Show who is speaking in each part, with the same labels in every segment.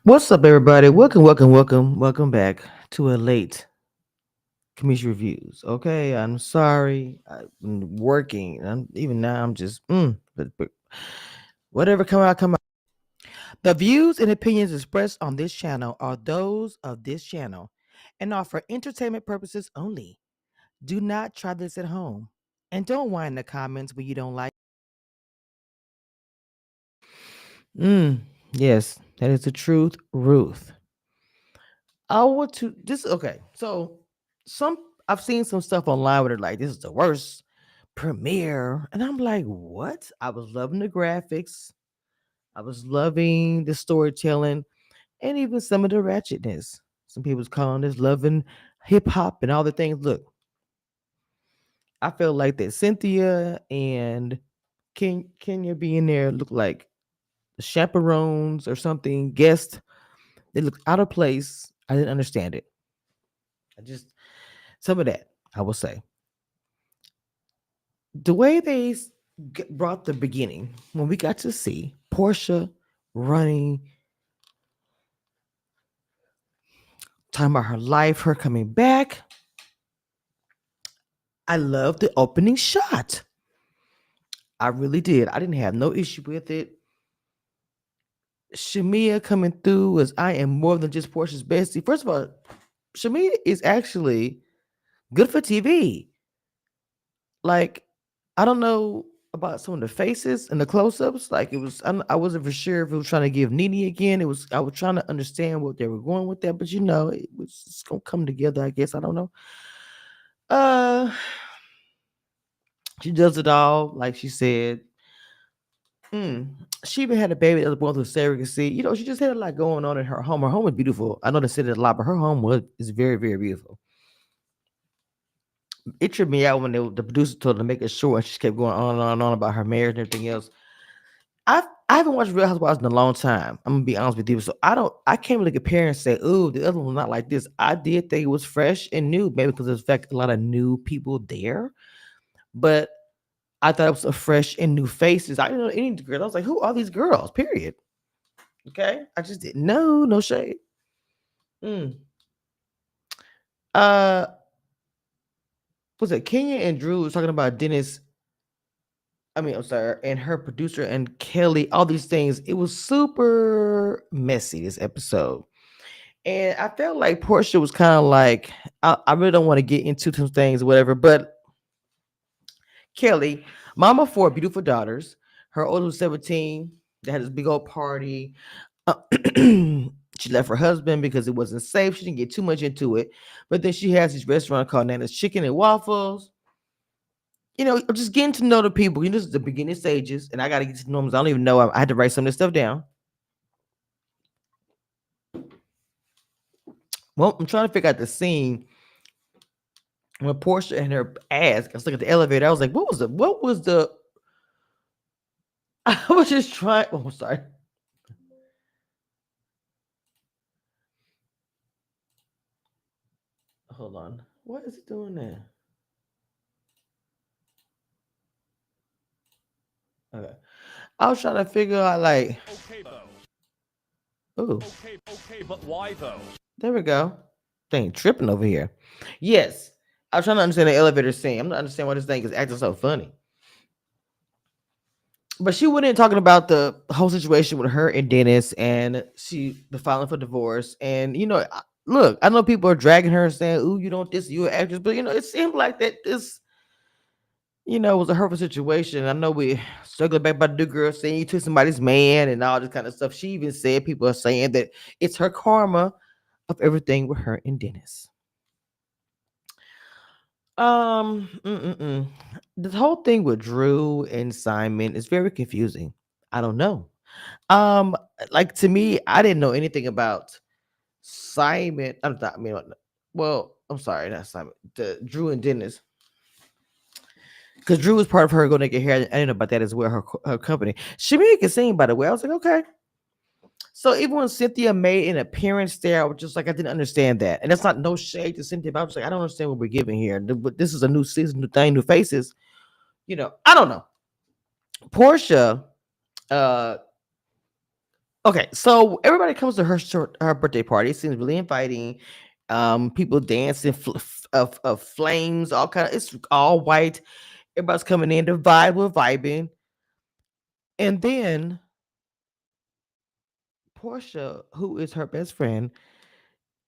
Speaker 1: What's up, everybody? Welcome back to a late Cameshiareviews. Okay, I'm sorry. I've been working. Even now. I'm just but whatever come out, come out. The views and opinions expressed on this channel are those of this channel and are for entertainment purposes only. Do not try this at home, and don't whine in the comments when you don't like. Mm, yes, that is the truth, Ruth. I want to this okay. So some I've seen some stuff online where they're like, this is the worst premiere. And I'm like, what? I was loving the graphics. I was loving the storytelling and even some of the ratchetness. Some people's calling this loving hip hop and all the things. Look, I felt like that Cynthia and Kenya being there looked like chaperones or something, guests. They looked out of place. I didn't understand it. I just some of that, I will say. The way they brought the beginning when we got to see Portia running, talking about her life, her coming back. I love the opening shot. I really did. I didn't have no issue with it. Shamia coming through as I am more than just Portia's bestie. First of all, Shamia is actually good for TV. Like, I don't know about some of the faces and the close-ups. Like, I wasn't for sure if it was trying to give Nene again. I was trying to understand what they were going with that, but it's gonna come together. I guess I don't know. Uh, she does it all, like she said. Mm. She even had a baby that was born through surrogacy. She just had a lot going on in her home. Her home was beautiful. I know they said it a lot, but her home is very, very beautiful. It tripped me out when the producer told her to make it short, and she kept going on and on and on about her marriage and everything else. I haven't watched Real Housewives in a long time. I'm gonna be honest with you. So I can't really compare and say, "Ooh, the other one's not like this." I did think it was fresh and new, maybe because there's fact a lot of new people there. But I thought it was a fresh and new faces. I didn't know any of the girls. I was like, "Who are these girls?" Period. Okay, I just didn't know. No shade. Mm. Uh, was it Kenya and Drew was talking about Dennis? I mean, I'm sorry, and her producer and Kelly. All these things. It was super messy this episode. And I felt like Portia was kind of like, I really don't want to get into some things or whatever, but Kelly, mama of four beautiful daughters, her oldest was 17, they had this big old party. Uh, she left her husband because it wasn't safe. She didn't get too much into it. But then she has this restaurant called Nana's Chicken and Waffles. Just getting to know the people. This is the beginning stages, and I got to get to know them. I don't even know. I had to write some of this stuff down. Well, I'm trying to figure out the scene when Portia and her ass. I was looking at the elevator. I was like, what was the? I was just trying. Oh, I'm sorry. Hold on. What is it doing there? Okay. I was trying to figure out like,
Speaker 2: Okay, though.
Speaker 1: oh,
Speaker 2: Okay, but why though?
Speaker 1: there we go. Thing tripping over here. Yes. I was trying to understand the elevator scene. I'm not understanding why this thing is acting so funny. But she went in talking about the whole situation with her and Dennis and the filing for divorce. And look, I know people are dragging her and saying, "Ooh, you don't this, you an actress," but it seemed like that this was a hurtful situation. I know we circling back about the girl saying you took somebody's man and all this kind of stuff. She even said people are saying that it's her karma of everything with her and Dennis. Mm-mm-mm. This whole thing with Drew and Simon is very confusing. I don't know. Um, like to me, I didn't know anything about Simon. I'm not. I mean, well, I'm sorry, not Simon. The Drew and Dennis, because Drew was part of her going to get hair. I didn't know about that as well. Her company. She made a scene, by the way. I was like, okay. So even when Cynthia made an appearance there, I was just like, I didn't understand that. And that's not no shade to Cynthia, but I was like, I don't understand what we're giving here. But this is a new season, new thing, new faces. I don't know. Portia, uh, Okay, so everybody comes to her birthday party. It seems really inviting. People dancing, of flames, all kind of. It's all white. Everybody's coming in. The vibe, we're vibing, and then Portia, who is her best friend,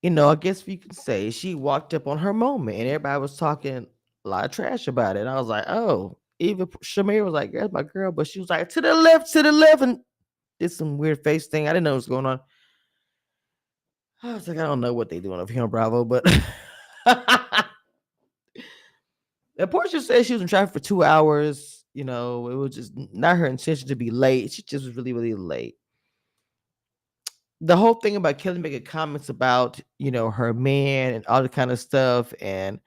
Speaker 1: I guess you can say she walked up on her moment, and everybody was talking a lot of trash about it. And I was like, oh, even Shamir was like, "That's my girl," but she was like, to the left," and did some weird face thing. I didn't know what was going on. I was like, I don't know what they doing over here on Bravo, but and Portia said she was in traffic for 2 hours. It was just not her intention to be late. She just was really, really late. The whole thing about Kelly making comments about, her man and all the kind of stuff, and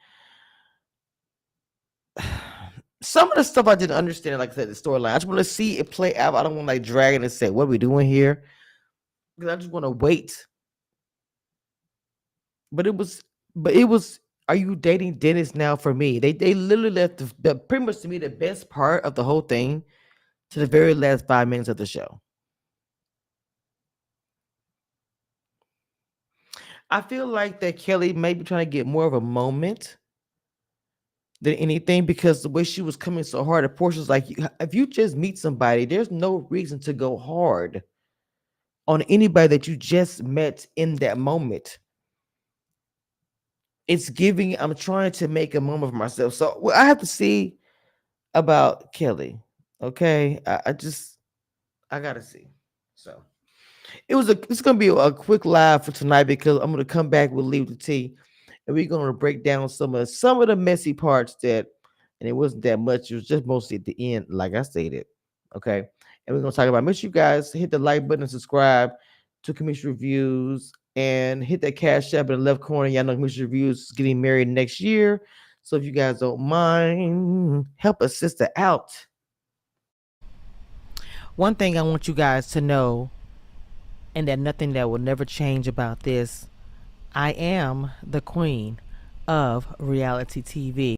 Speaker 1: some of the stuff I didn't understand, like I said, the storyline. I just want to see it play out. I don't want to like drag it and say, what are we doing here? Because I just want to wait. But it was are you dating Dennis now for me? They literally left the pretty much to me the best part of the whole thing to the very last 5 minutes of the show. I feel like that Kelly may be trying to get more of a moment than anything because the way she was coming so hard at Portia's like, if you just meet somebody, there's no reason to go hard on anybody that you just met in that moment. It's giving, I'm trying to make a moment for myself. So I have to see about Kelly. Okay. I gotta see. So it's gonna be a quick live for tonight because I'm gonna come back with Leave the Tea, and we're gonna break down some of the messy parts that, and it wasn't that much. It was just mostly at the end, like I stated. Okay, and we're gonna talk about. Make sure you guys hit the like button and subscribe to Cameshiareviews Reviews, and hit that cash app in the left corner. Y'all know Cameshiareviews Reviews is getting married next year, so if you guys don't mind, help a sister out. One thing I want you guys to know, and that nothing that will never change about this, I am the queen of reality TV.